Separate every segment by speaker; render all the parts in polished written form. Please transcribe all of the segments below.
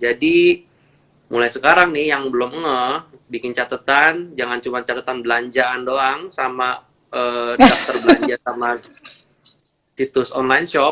Speaker 1: Jadi mulai sekarang nih yang belum bikin catatan, jangan cuma catatan belanjaan doang sama daftar belanja sama situs online shop.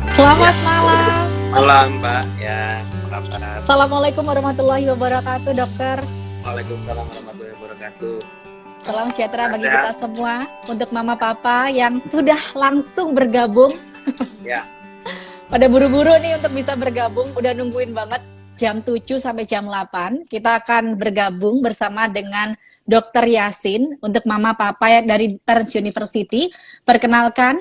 Speaker 2: Selamat malam.
Speaker 1: Malam, Mbak. Ya, apa kabar?
Speaker 2: Assalamualaikum warahmatullahi wabarakatuh, dokter.
Speaker 1: Waalaikumsalam warahmatullahi wabarakatuh.
Speaker 2: Salam sejahtera bagi kita semua. Untuk mama papa yang sudah langsung bergabung.
Speaker 1: Ya.
Speaker 2: Pada buru-buru nih untuk bisa bergabung, udah nungguin banget jam 7 sampai jam 8. Kita akan bergabung bersama dengan Dr. Yasin untuk mama papa dari Parents University. Perkenalkan,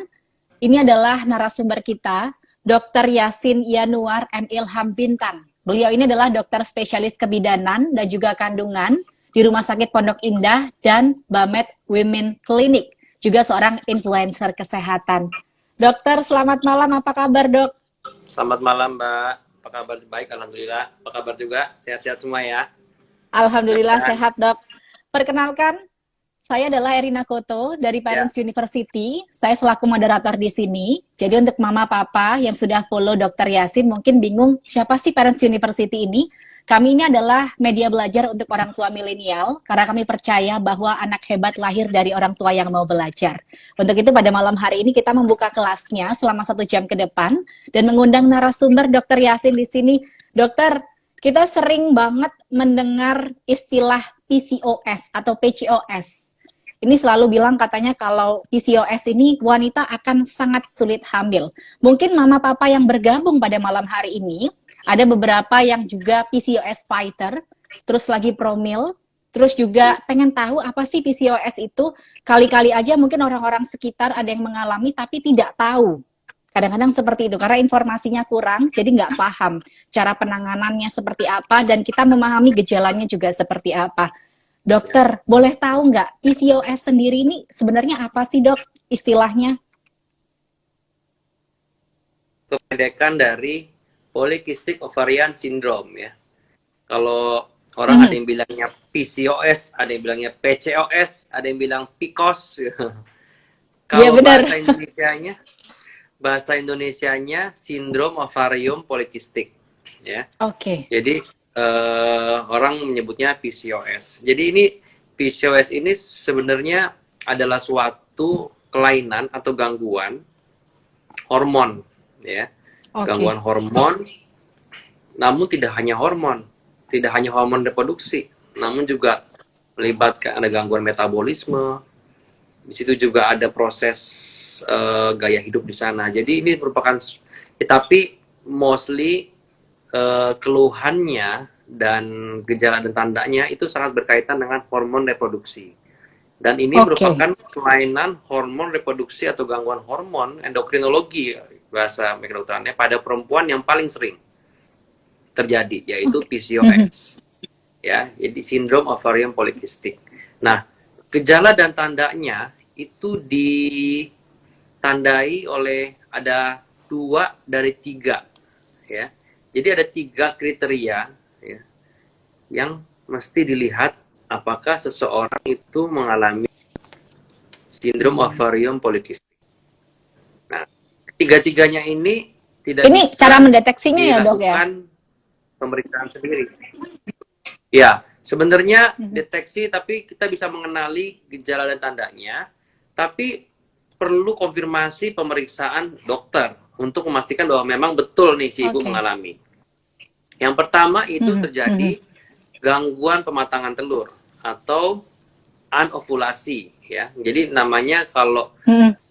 Speaker 2: ini adalah narasumber kita, Dr. Yasin Yanuar M. Ilham Bintang. Beliau ini adalah dokter spesialis kebidanan dan juga kandungan di Rumah Sakit Pondok Indah dan Bamed Women Clinic. Juga seorang influencer kesehatan. Dokter, selamat malam. Apa kabar, Dok?
Speaker 1: Selamat malam, Mbak. Apa kabar? Baik, alhamdulillah. Apa kabar juga? Sehat-sehat semua ya?
Speaker 2: Alhamdulillah sehat, Dok. Perkenalkan, saya adalah Erina Koto dari Parents University. Saya selaku moderator di sini. Jadi untuk mama papa yang sudah follow Dr. Yasin mungkin bingung siapa sih Parents University ini? Kami ini adalah media belajar untuk orang tua milenial karena kami percaya bahwa anak hebat lahir dari orang tua yang mau belajar. Untuk itu pada malam hari ini kita membuka kelasnya selama 1 jam ke depan dan mengundang narasumber Dr. Yasin di sini. Dokter, kita sering banget mendengar istilah PCOS atau PCOS. Ini selalu bilang katanya kalau PCOS ini wanita akan sangat sulit hamil. Mungkin mama papa yang bergabung pada malam hari ini, ada beberapa yang juga PCOS fighter, terus lagi promil, terus juga pengen tahu apa sih PCOS itu. Kali-kali aja mungkin orang-orang sekitar ada yang mengalami tapi tidak tahu. Kadang-kadang seperti itu, karena informasinya kurang, jadi nggak paham cara penanganannya seperti apa, dan kita memahami gejalanya juga seperti apa. Dokter, boleh tahu nggak PCOS sendiri ini sebenarnya apa sih, Dok, istilahnya?
Speaker 1: Kependekan dari Polycystic Ovarian Syndrome ya. Kalau orang ada yang bilangnya PCOS, ada yang bilangnya PCOS, ada yang bilang PCOS. Kalau
Speaker 2: benar.
Speaker 1: bahasa Indonesianya sindrom ovarium polikistik ya.
Speaker 2: Oke.
Speaker 1: Jadi orang menyebutnya PCOS. Jadi ini PCOS ini sebenarnya adalah suatu kelainan atau gangguan hormon ya. Gangguan hormon, namun tidak hanya hormon reproduksi, namun juga melibatkan ada gangguan metabolisme. Di situ juga ada proses gaya hidup di sana. Jadi ini merupakan, tapi mostly keluhannya dan gejala dan tandanya itu sangat berkaitan dengan hormon reproduksi. Dan ini merupakan kelainan hormon reproduksi atau gangguan hormon endokrinologi bahasa kedokterannya pada perempuan yang paling sering terjadi, yaitu PCOS. Ya, jadi sindrom ovarium polikistik. Nah, gejala dan tandanya itu ditandai oleh ada 2 dari 3 ya. Jadi ada 3 kriteria ya, yang mesti dilihat apakah seseorang itu mengalami sindrom ovarium polikistik. Nah, ketiga-tiganya ini tidak
Speaker 2: ini
Speaker 1: bisa
Speaker 2: cara mendeteksinya ya, Dok ya?
Speaker 1: Pemeriksaan sendiri. Ya, sebenarnya deteksi, tapi kita bisa mengenali gejala dan tandanya, tapi perlu konfirmasi pemeriksaan dokter untuk memastikan bahwa memang betul nih si ibu mengalami. Yang pertama itu terjadi gangguan pematangan telur atau anovulasi ya. Jadi namanya kalau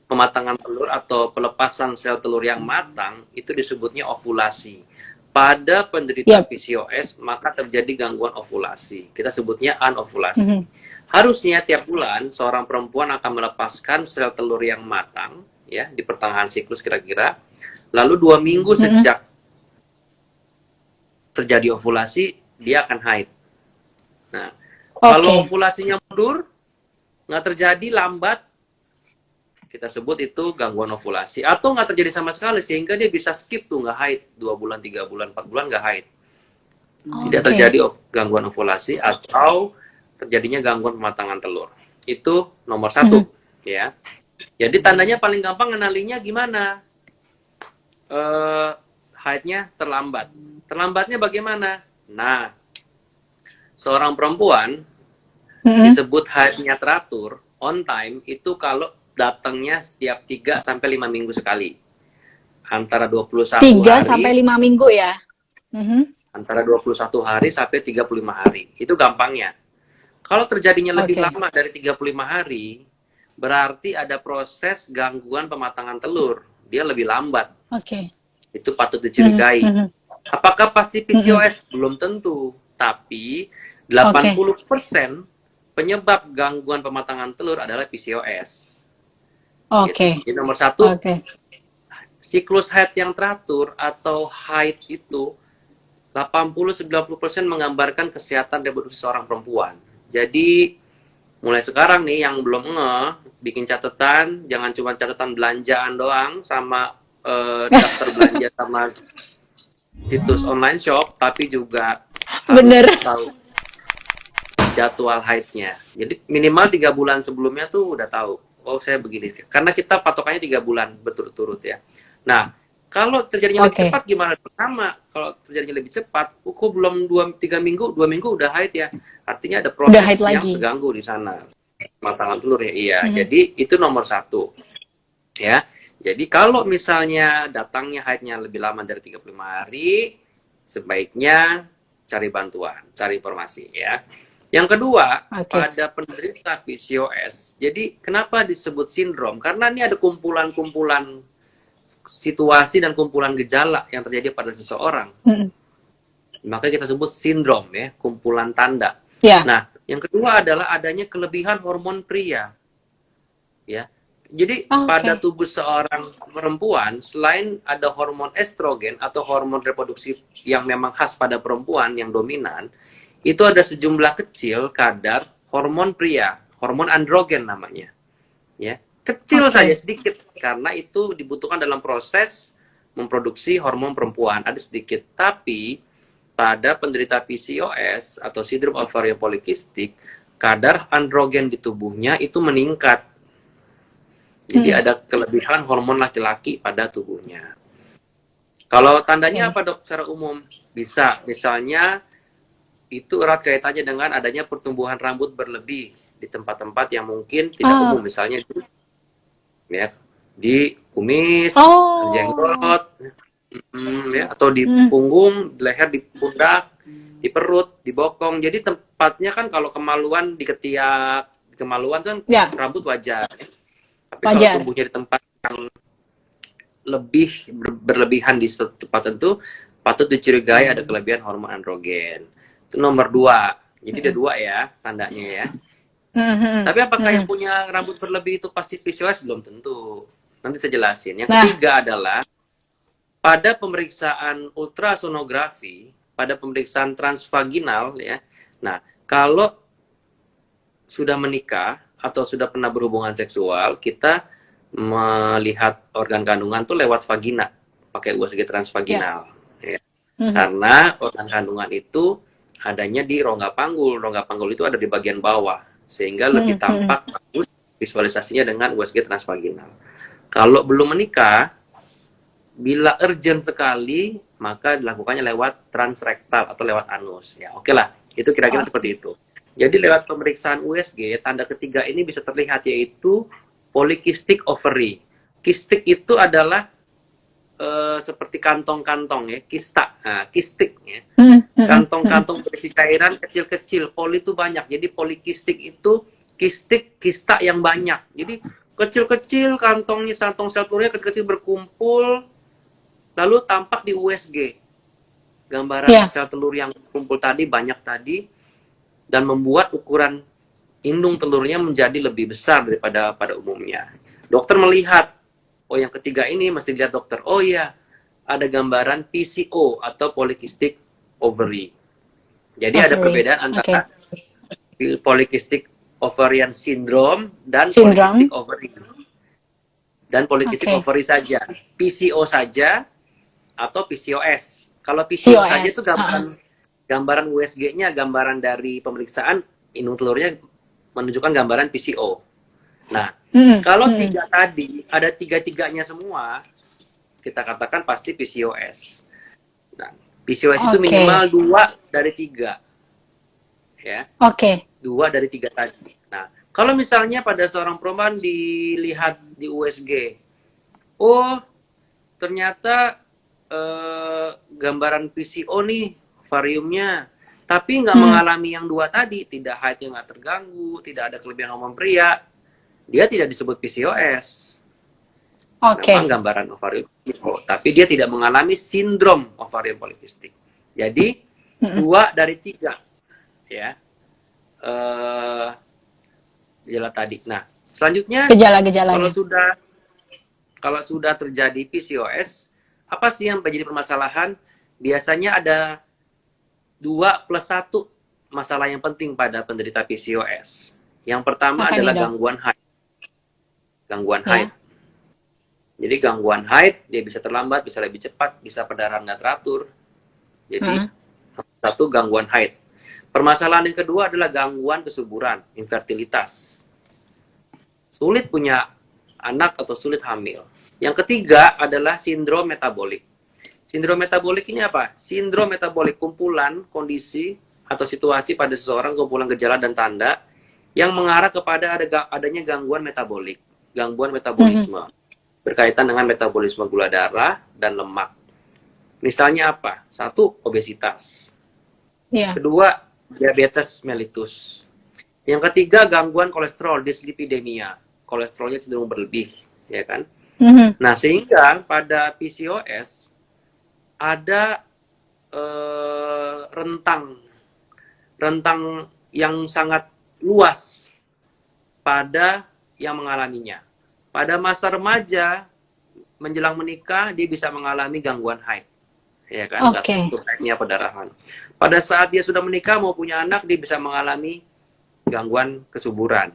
Speaker 1: pematangan telur atau pelepasan sel telur yang matang itu disebutnya ovulasi. Pada penderita PCOS maka terjadi gangguan ovulasi. Kita sebutnya anovulasi. Harusnya tiap bulan seorang perempuan akan melepaskan sel telur yang matang ya di pertengahan siklus kira-kira. Lalu 2 minggu sejak terjadi ovulasi dia akan haid. Nah, kalau ovulasinya mundur, nggak terjadi, lambat, Kita sebut itu gangguan ovulasi. Atau nggak terjadi sama sekali, sehingga dia bisa skip tuh, nggak haid. 2 bulan, 3 bulan, 4 bulan nggak haid. Tidak terjadi gangguan ovulasi atau terjadinya gangguan pematangan telur. Itu nomor 1. Ya. Jadi tandanya paling gampang kenalinya gimana? Haidnya terlambat. Terlambatnya bagaimana? Nah, seorang perempuan disebut haidnya teratur, on time, itu kalau datangnya setiap 3 sampai 5 minggu sekali. Antara 21
Speaker 2: 3
Speaker 1: hari
Speaker 2: sampai 5 minggu ya.
Speaker 1: Antara 21 hari sampai 35 hari. Itu gampangnya. Kalau terjadinya lebih lama dari 35 hari, berarti ada proses gangguan pematangan telur. Dia lebih lambat. Itu patut dicurigai. Apakah pasti PCOS? Belum tentu. Tapi 80% penyebab gangguan pematangan telur adalah PCOS. Gitu. Jadi nomor 1, siklus haid yang teratur atau haid itu 80-90% menggambarkan kesehatan reproduksi seorang perempuan. Jadi mulai sekarang nih yang belum bikin catatan, jangan cuma catatan belanjaan doang sama daftar belanja sama situs online shop, tapi juga harus tahu jadwal haidnya. Jadi minimal 3 bulan sebelumnya tuh udah tahu, oh saya begini. Karena kita patokannya 3 bulan berturut-turut ya. Nah, kalau terjadinya lebih cepat gimana? Pertama, kalau terjadinya lebih cepat, kok belum 2-3 minggu, 2 minggu udah haid ya. Artinya ada proses yang terganggu di sana. Pematangan telurnya, iya. Jadi itu nomor 1. Ya. Jadi kalau misalnya datangnya haidnya lebih lama dari 35 hari, sebaiknya cari bantuan, cari informasi ya. Yang kedua, pada penderita PCOS. Jadi kenapa disebut sindrom? Karena ini ada kumpulan-kumpulan situasi dan kumpulan gejala yang terjadi pada seseorang. Makanya kita sebut sindrom ya, kumpulan tanda. Nah, yang kedua adalah adanya kelebihan hormon pria. Ya. Jadi pada tubuh seorang perempuan, selain ada hormon estrogen atau hormon reproduksi yang memang khas pada perempuan yang dominan, itu ada sejumlah kecil kadar hormon pria, hormon androgen namanya. Ya, kecil saja sedikit karena itu dibutuhkan dalam proses memproduksi hormon perempuan, ada sedikit. Tapi pada penderita PCOS atau sindrom ovarian polikistik, kadar androgen di tubuhnya itu meningkat. Jadi ada kelebihan hormon laki-laki pada tubuhnya. Kalau tandanya apa dok secara umum? Bisa, misalnya itu erat kaitannya dengan adanya pertumbuhan rambut berlebih di tempat-tempat yang mungkin tidak umum, misalnya di kumis, jenggot, ya, atau di punggung, di leher, di pundak, di perut, di bokong. Jadi tempatnya kan kalau kemaluan di ketiak, kemaluan kan rambut wajar. Tapi kalau tumbuhnya di tempat yang lebih berlebihan di tempat tentu, patut dicurigai ada kelebihan hormon androgen. Itu nomor 2. Jadi ada 2 ya tandanya ya. Tapi apakah yang punya rambut berlebih itu pasti PCOS? Belum tentu. Nanti saya jelasin. Yang ketiga adalah pada pemeriksaan ultrasonografi, pada pemeriksaan transvaginal ya. Nah, kalau sudah menikah atau sudah pernah berhubungan seksual, kita melihat organ kandungan tuh lewat vagina, pakai USG transvaginal. Ya. Karena organ kandungan itu adanya di rongga panggul. Rongga panggul itu ada di bagian bawah, sehingga lebih tampak bagus visualisasinya dengan USG transvaginal. Kalau belum menikah, bila urgent sekali, maka dilakukannya lewat transrektal atau lewat anus. Ya, oke lah. Itu kira-kira seperti itu. Jadi lewat pemeriksaan USG, tanda ketiga ini bisa terlihat, yaitu polycystic ovary. Kistik itu adalah seperti kantong-kantong ya, kista, kistik ya. Kantong-kantong berisi cairan kecil-kecil, poli itu banyak. Jadi polikistik itu kista yang banyak. Jadi kecil-kecil kantongnya, kantong sel telurnya kecil-kecil berkumpul, lalu tampak di USG. Gambaran sel telur yang kumpul tadi, banyak tadi, dan membuat ukuran indung telurnya menjadi lebih besar daripada pada umumnya. Dokter melihat, oh yang ketiga ini masih dilihat dokter, oh iya, ada gambaran PCO atau polycystic ovary. Jadi ada perbedaan antara polycystic ovarian syndrome dan polycystic ovary. dan polycystic
Speaker 2: Oke.
Speaker 1: ovary saja. PCO saja atau PCOS. Kalau PCO saja itu gambaran USG-nya, gambaran dari pemeriksaan indung telurnya menunjukkan gambaran PCO. Nah, kalau tiga tadi ada tiga-tiganya semua, kita katakan pasti PCOS. Nah, PCOS itu minimal 2 dari 3. Ya.
Speaker 2: Oke.
Speaker 1: 2 dari 3 tadi. Nah, kalau misalnya pada seorang perempuan dilihat di USG, oh ternyata gambaran PCO nih, ovariumnya, tapi nggak mengalami yang 2 tadi, tidak haidnya nggak terganggu, tidak ada kelebihan hormon pria, dia tidak disebut PCOS. Memang gambaran ovarium PCO, tapi dia tidak mengalami sindrom ovarium polikistik. Jadi 2 dari 3 ya gejala tadi. Nah, selanjutnya
Speaker 2: gejala-gejalanya.
Speaker 1: Kalau sudah terjadi PCOS, apa sih yang menjadi permasalahan? Biasanya ada 2+1 masalah yang penting pada penderita PCOS. Yang pertama adalah gangguan haid. Gangguan haid. Jadi gangguan haid, dia bisa terlambat, bisa lebih cepat, bisa perdarahan nggak teratur. Jadi satu gangguan haid. Permasalahan yang kedua adalah gangguan kesuburan, infertilitas. Sulit punya anak atau sulit hamil. Yang ketiga adalah sindrom metabolik. Sindrom metabolik ini apa? Sindrom metabolik, kumpulan kondisi atau situasi pada seseorang, kumpulan gejala dan tanda yang mengarah kepada adanya gangguan metabolik, gangguan metabolisme. Berkaitan dengan metabolisme gula darah dan lemak. Misalnya apa? 1, obesitas. Kedua, diabetes mellitus. Yang ketiga, gangguan kolesterol, dislipidemia. Kolesterolnya cenderung berlebih, ya kan? Nah, sehingga pada PCOS ada rentang yang sangat luas pada yang mengalaminya. Pada masa remaja menjelang menikah, dia bisa mengalami gangguan haid, ya kan? Untuk haidnya perdarahan. Pada saat dia sudah menikah mau punya anak, dia bisa mengalami gangguan kesuburan.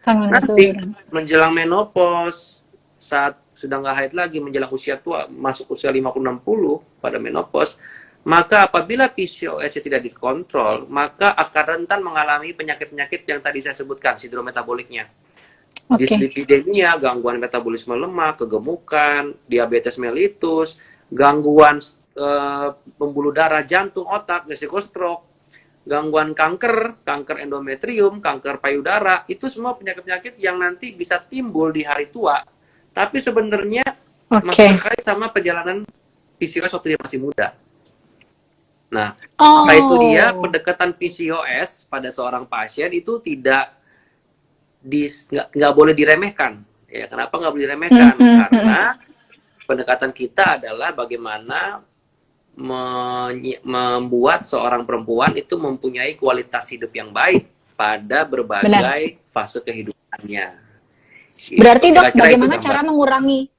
Speaker 1: Nanti menjelang menopause, saat sudah nggak haid lagi, menjelang usia tua, masuk usia 50-60 pada menopause, maka apabila PCOS tidak dikontrol, maka akan rentan mengalami penyakit-penyakit yang tadi saya sebutkan, sindrom metaboliknya. Dislipidemia, gangguan metabolisme lemak, kegemukan, diabetes mellitus, gangguan pembuluh darah, jantung, otak, risiko stroke, gangguan kanker endometrium, kanker payudara, itu semua penyakit-penyakit yang nanti bisa timbul di hari tua, tapi sebenarnya masih terkait sama perjalanan PCOS waktu dia masih muda. Nah, itu dia pendekatan PCOS pada seorang pasien itu nggak boleh diremehkan. Ya, kenapa nggak boleh diremehkan? Karena pendekatan kita adalah bagaimana membuat seorang perempuan itu mempunyai kualitas hidup yang baik pada berbagai fase kehidupannya.
Speaker 2: Berarti dok, bagaimana cara mengurangi?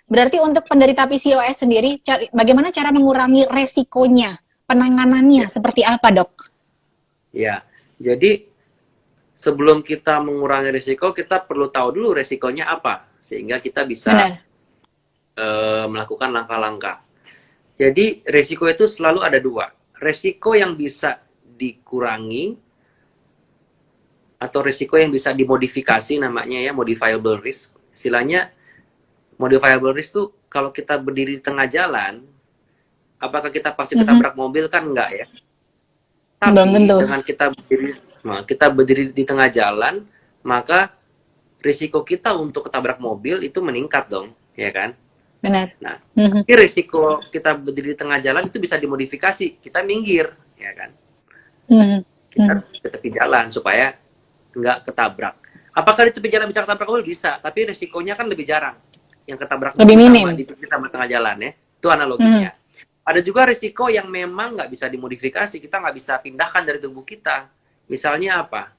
Speaker 2: Berarti untuk penderita PCOS sendiri, bagaimana cara mengurangi resikonya, penanganannya seperti apa dok? Ya,
Speaker 1: jadi sebelum kita mengurangi resiko, kita perlu tahu dulu resikonya apa, sehingga kita bisa melakukan langkah-langkah. Jadi resiko itu selalu ada 2. Resiko yang bisa dikurangi atau resiko yang bisa dimodifikasi, namanya ya modifiable risk. Istilahnya modifiable risk tuh kalau kita berdiri di tengah jalan, apakah kita pasti ketabrak mobil? Kan enggak ya. Tapi dengan kita berdiri di tengah jalan, maka risiko kita untuk ketabrak mobil itu meningkat dong, ya kan?
Speaker 2: Benar.
Speaker 1: Nah, risiko kita berdiri di tengah jalan itu bisa dimodifikasi. Kita minggir, ya kan? Kita ke tepi jalan supaya nggak ketabrak. Apakah di tepi jalan bisa ketabrak mobil? Bisa, tapi risikonya kan lebih jarang. Yang ketabrak
Speaker 2: lebih minim
Speaker 1: sama tengah jalan ya. Itu analoginya. Ada juga risiko yang memang nggak bisa dimodifikasi. Kita nggak bisa pindahkan dari tubuh kita. Misalnya apa?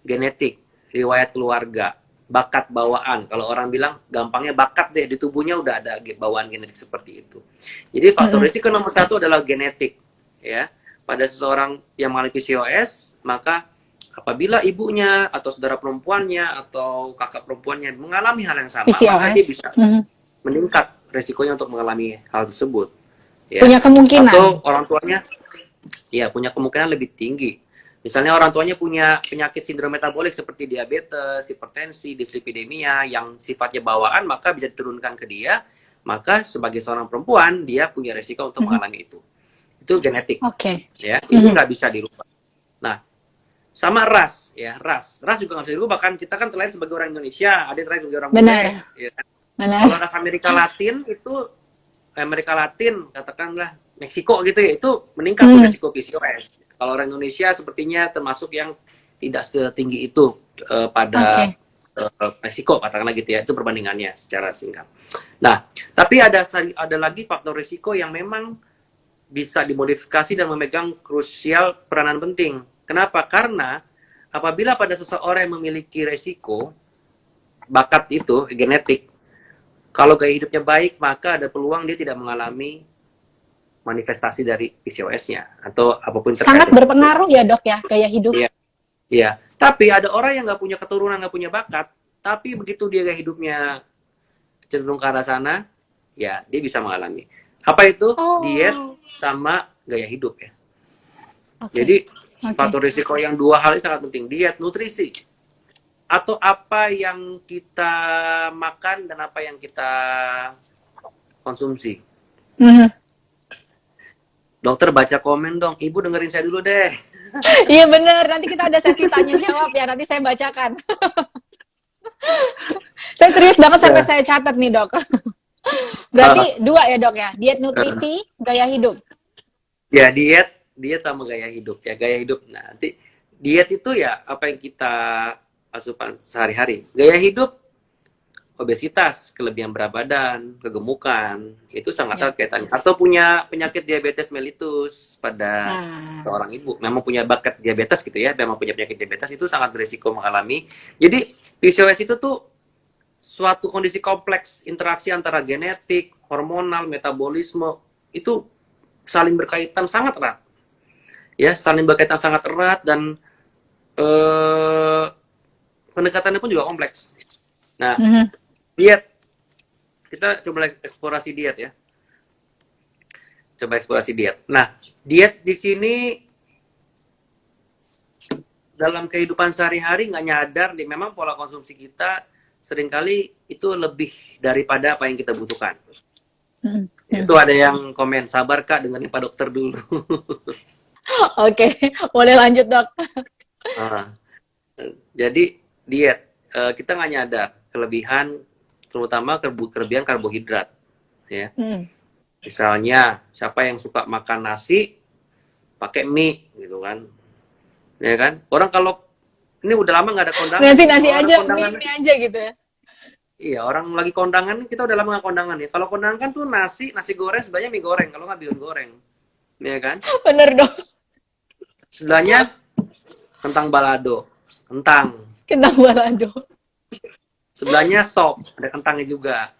Speaker 1: Genetik, riwayat keluarga, bakat bawaan. Kalau orang bilang gampangnya bakat deh, di tubuhnya udah ada bawaan genetik seperti itu. Jadi faktor risiko nomor 1 adalah genetik, ya. Pada seseorang yang mengalami PCOS, maka apabila ibunya atau saudara perempuannya atau kakak perempuannya mengalami hal yang sama, maka
Speaker 2: PCOS.
Speaker 1: dia bisa meningkat resikonya untuk mengalami hal tersebut. Ya.
Speaker 2: Punya kemungkinan.
Speaker 1: Atau orang tuanya, ya punya kemungkinan lebih tinggi. Misalnya orang tuanya punya penyakit sindrom metabolik seperti diabetes, hipertensi, dislipidemia yang sifatnya bawaan, maka bisa diturunkan ke dia. Maka sebagai seorang perempuan, dia punya resiko untuk mengalami itu. Itu genetik.
Speaker 2: Oke.
Speaker 1: Ya, itu nggak bisa dirubah. Nah, sama ras, ya ras juga nggak bisa dirubah kan. Kita kan terlahir sebagai orang Indonesia, ada yang terlahir sebagai orang
Speaker 2: Benar.
Speaker 1: bule. Ya.
Speaker 2: Benar.
Speaker 1: Kalau ras Amerika Latin, katakanlah Meksiko gitu ya, itu meningkat tuh resiko PCOS. Kalau orang Indonesia sepertinya termasuk yang tidak setinggi itu pada Meksiko, katakanlah gitu ya. Itu perbandingannya secara singkat. Nah, tapi ada lagi faktor risiko yang memang bisa dimodifikasi dan memegang krusial peranan penting. Kenapa? Karena apabila pada seseorang yang memiliki resiko bakat itu genetik, kalau gaya hidupnya baik, maka ada peluang dia tidak mengalami manifestasi dari PCOS-nya atau apapun terkait.
Speaker 2: Sangat berpengaruh ya dok ya gaya hidup.
Speaker 1: Iya. Tapi ada orang yang nggak punya keturunan, nggak punya bakat, tapi begitu dia gaya hidupnya cenderung ke arah sana, ya dia bisa mengalami. Apa itu? Diet sama gaya hidup ya. Jadi faktor risiko yang dua hal ini sangat penting. Diet, nutrisi, atau apa yang kita makan dan apa yang kita konsumsi. Dokter baca komen dong, ibu dengerin saya dulu deh.
Speaker 2: Iya bener, nanti kita ada sesi tanya jawab ya, nanti saya bacakan. Saya serius banget sampai saya catat nih dok. Berarti dua ya dok ya, diet, nutrisi, gaya hidup.
Speaker 1: Ya diet sama gaya hidup ya, gaya hidup. Nah, nanti diet itu ya apa yang kita asupan sehari-hari. Gaya hidup, obesitas, kelebihan berat badan, kegemukan, itu sangat erat kaitannya. Atau punya penyakit diabetes mellitus pada seorang ibu, memang punya bakat diabetes gitu ya, memang punya penyakit diabetes, itu sangat berisiko mengalami. Jadi PCOS itu tuh suatu kondisi kompleks, interaksi antara genetik, hormonal, metabolisme, itu saling berkaitan sangat erat. Ya, saling berkaitan sangat erat dan pendekatannya pun juga kompleks. Nah, diet. Kita coba eksplorasi diet ya. Coba eksplorasi diet. Nah, diet di sini dalam kehidupan sehari-hari nggak nyadar, memang pola konsumsi kita seringkali itu lebih daripada apa yang kita butuhkan. Itu ada yang komen, sabar kak dengerin Pak Dokter dulu.
Speaker 2: Oke, boleh lanjut dok.
Speaker 1: Jadi diet, kita nggak nyadar kelebihan, terutama kelebihan karbohidrat, ya. Misalnya siapa yang suka makan nasi pakai mie, gitu kan, ya kan? Orang kalau ini udah lama nggak ada kondangan.
Speaker 2: Nasi aja, mie aja gitu ya.
Speaker 1: Iya, orang lagi kondangan, kita udah lama nggak kondangan ya. Kalau kondangan kan tuh nasi goreng, sebelahnya mie goreng, kalau nggak bihun goreng, ya kan?
Speaker 2: Bener dong.
Speaker 1: Sebelahnya kentang balado, kentang
Speaker 2: balado.
Speaker 1: Sebelahnya sop, ada kentangnya juga,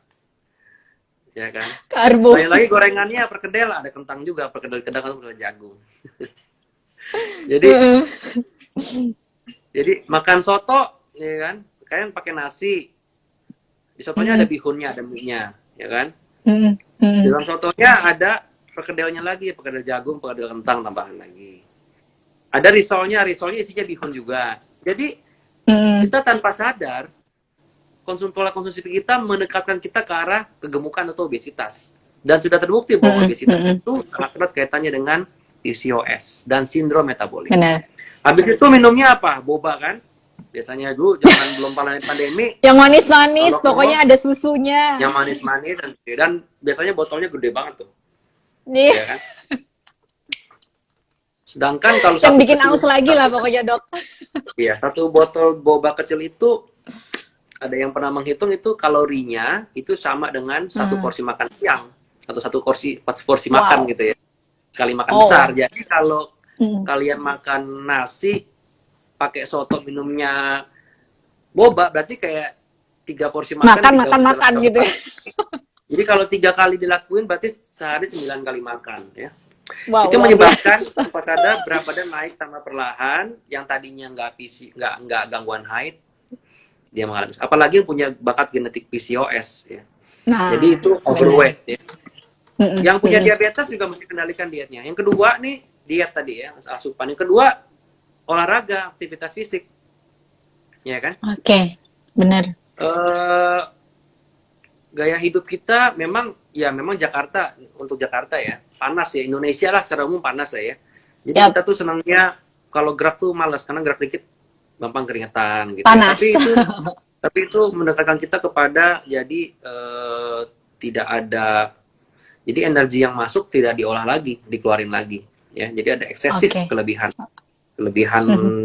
Speaker 1: ya kan?
Speaker 2: Karbo.
Speaker 1: Lagi gorengannya perkedel, ada kentang juga, perkedel jagung. Jadi makan soto, ya kan? Kalian pakai nasi, di sotonya ada bihunnya, ada mie-nya, ya kan? Di dalam sotonya ada perkedelnya lagi, perkedel jagung, perkedel kentang tambahan lagi. Ada risolnya isinya bihun juga. Jadi kita tanpa sadar pola konsumsi kita mendekatkan kita ke arah kegemukan atau obesitas. Dan sudah terbukti bahwa obesitas itu sangat erat kaitannya dengan PCOS dan sindrom metabolik.
Speaker 2: Benar.
Speaker 1: Habis itu minumnya apa? Boba kan? Biasanya dulu zaman belum pandemi.
Speaker 2: Yang manis-manis, pokoknya ada susunya.
Speaker 1: Yang manis-manis dan biasanya botolnya gede banget tuh.
Speaker 2: Iya.
Speaker 1: Ya kan? Sedangkan kalau
Speaker 2: yang bikin aus lagi lah pokoknya dok.
Speaker 1: Iya, satu botol boba kecil itu ada yang pernah menghitung itu kalorinya itu sama dengan satu porsi makan siang atau satu porsi makan gitu ya. Sekali makan besar. Jadi kalau kalian makan nasi pakai soto minumnya boba berarti kayak 3 porsi makan
Speaker 2: gitu ya.
Speaker 1: Jadi kalau 3 kali dilakuin berarti sehari 9 kali makan ya.
Speaker 2: Wow,
Speaker 1: Itu
Speaker 2: luar
Speaker 1: menyebabkan
Speaker 2: biasa.
Speaker 1: tanpa sadar berat badan naik tanpa perlahan, yang tadinya nggak gangguan haid, dia mengalami. Apalagi yang punya bakat genetik PCOS ya. Jadi
Speaker 2: Nah,
Speaker 1: itu
Speaker 2: benar.
Speaker 1: overweight ya. Yang punya diabetes juga mesti kendalikan dietnya. Yang kedua nih, diet tadi ya, asupan. Yang kedua, olahraga, aktivitas fisik. Ya kan?
Speaker 2: Oke, benar.
Speaker 1: Eh Gaya hidup kita memang ya memang Jakarta, untuk Jakarta ya panas ya, Indonesia lah secara umum panas ya. Jadi
Speaker 2: Siap,
Speaker 1: kita tuh senangnya kalau gerak tuh malas karena gerak dikit gampang keringetan gitu ya.
Speaker 2: panas.
Speaker 1: Tapi itu mendekatkan kita kepada jadi tidak ada, jadi energi yang masuk tidak diolah lagi, dikeluarin lagi ya. Jadi ada
Speaker 2: Oke.
Speaker 1: eksesif kelebihan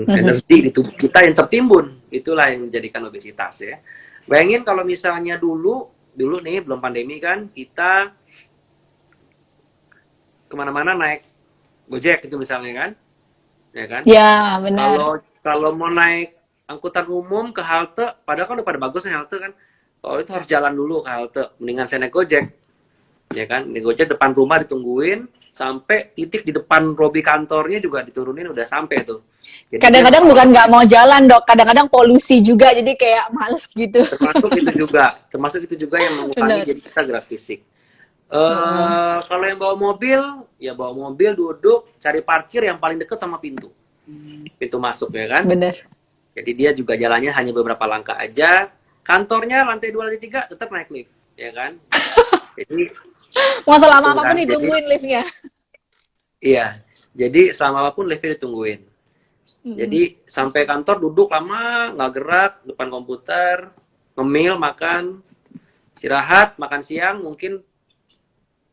Speaker 1: energi di tubuh kita yang tertimbun. Itulah yang menjadikan obesitas ya. Bayangin kalau misalnya dulu nih belum pandemi kan, kita kemana-mana naik Gojek itu misalnya kan, ya kan.
Speaker 2: Ya, benar.
Speaker 1: Kalau mau naik angkutan umum ke halte, padahal kan udah pada bagus nih halte kan, kalau itu harus jalan dulu ke halte, mendingan saya naik Gojek, ya kan. Naik Gojek depan rumah ditungguin sampai titik di depan lobi kantornya juga diturunin, udah sampai tuh. Jadi
Speaker 2: Kadang-kadang bukan nggak mau jalan, Dok. Kadang-kadang polusi juga, jadi kayak males gitu.
Speaker 1: termasuk itu juga yang mengurangi
Speaker 2: Benar.
Speaker 1: jadi kita gerak fisik.
Speaker 2: Heeh.
Speaker 1: Kalau yang bawa mobil, ya bawa mobil duduk, cari parkir yang paling dekat sama pintu masuk ya kan.
Speaker 2: Benar.
Speaker 1: Jadi dia juga jalannya hanya beberapa langkah aja. Kantornya lantai 2, lantai 3 tetap naik lift, ya kan. Jadi
Speaker 2: Mau selama
Speaker 1: itu kan,
Speaker 2: apapun ditungguin liftnya.
Speaker 1: iya. Jadi selama apapun liftnya ditungguin. Jadi sampai kantor duduk lama, nggak gerak, depan komputer, ngemil, makan, istirahat, makan siang, mungkin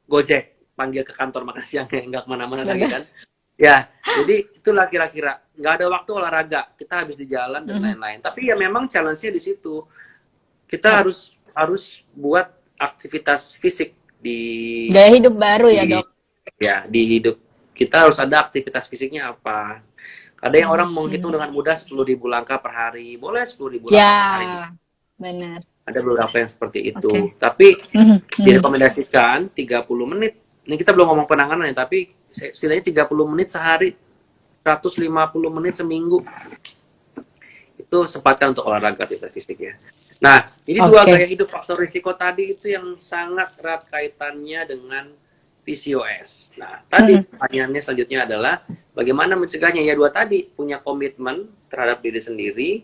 Speaker 1: Gojek, panggil ke kantor makan siang, nggak kemana-mana lagi kan. Ya, jadi itulah kira-kira. Nggak ada waktu olahraga, kita habis di jalan dan lain-lain. Tapi ya memang challenge-nya di situ. Kita harus buat aktivitas fisik di
Speaker 2: Gaya hidup baru ya, Dok.
Speaker 1: di hidup. Kita harus ada aktivitas fisiknya apa. Ada yang orang menghitung dengan mudah 10.000 langkah per hari. Boleh 10.000 langkah per hari.
Speaker 2: Ya, benar.
Speaker 1: Ada beberapa yang seperti itu.
Speaker 2: Oke.
Speaker 1: Tapi direkomendasikan 30 menit. Ini kita belum ngomong penanganan ya, tapi setidaknya 30 menit sehari, 150 menit seminggu. Itu sempatkan untuk olahraga, aktivitas fisik ya. Nah, ini dua gaya hidup faktor risiko tadi itu yang sangat erat kaitannya dengan PCOS. Nah, tadi pertanyaannya selanjutnya adalah bagaimana mencegahnya? Ya dua tadi, punya komitmen terhadap diri sendiri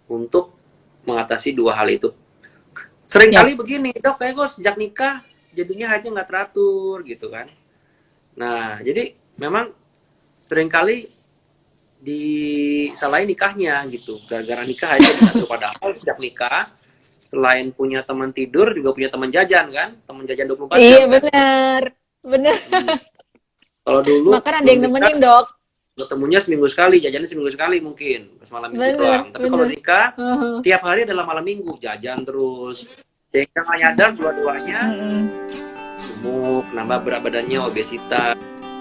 Speaker 1: untuk mengatasi dua hal itu. Seringkali begini, Dok, kayak gue sejak nikah jadinya haidnya nggak teratur gitu kan. Nah, jadi memang seringkali disalahin nikahnya gitu. Gara-gara nikah haidnya teratur, padahal sejak nikah selain punya teman tidur juga punya teman jajan kan, teman jajan 24 jam.
Speaker 2: Iya,
Speaker 1: kan?
Speaker 2: benar.
Speaker 1: Kalau dulu
Speaker 2: Makan ada yang nemenin, Dok.
Speaker 1: ketemunya seminggu sekali, jajannya seminggu sekali mungkin, pas malam minggu doang. Tapi kalau nikah, tiap hari adalah malam minggu, jajan terus. Sehingga nggak nyadar dua-duanya gemuk, nambah berat badannya, obesitas,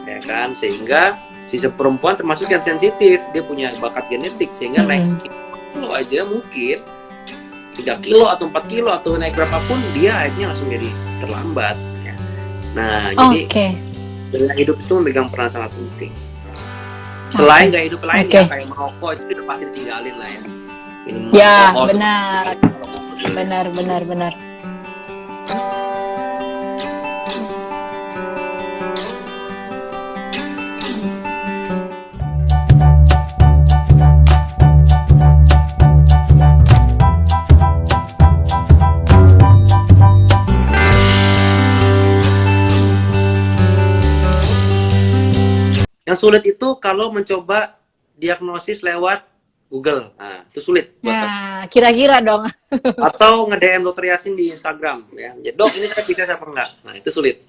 Speaker 1: ya kan. Sehingga si perempuan termasuk yang sensitif, dia punya bakat genetik, sehingga naik sekilo aja mungkin 3 kilo atau 4 kilo atau naik berapapun, dia akhirnya langsung jadi terlambat. Ya. Nah, jadi gaya hidup itu memegang peran sangat penting. Selain gaya hidup lain ya, kayak merokok itu udah pasti ditinggalin lah ya. Minum alkohol,
Speaker 2: benar.
Speaker 1: Yang sulit itu kalau mencoba diagnosis lewat Google. Nah, itu sulit.
Speaker 2: Nah, kira-kira dong.
Speaker 1: Atau nge-DM Dokter Yasin di Instagram. Ya. Dok, ini saya bisa apa enggak? Nah, itu sulit.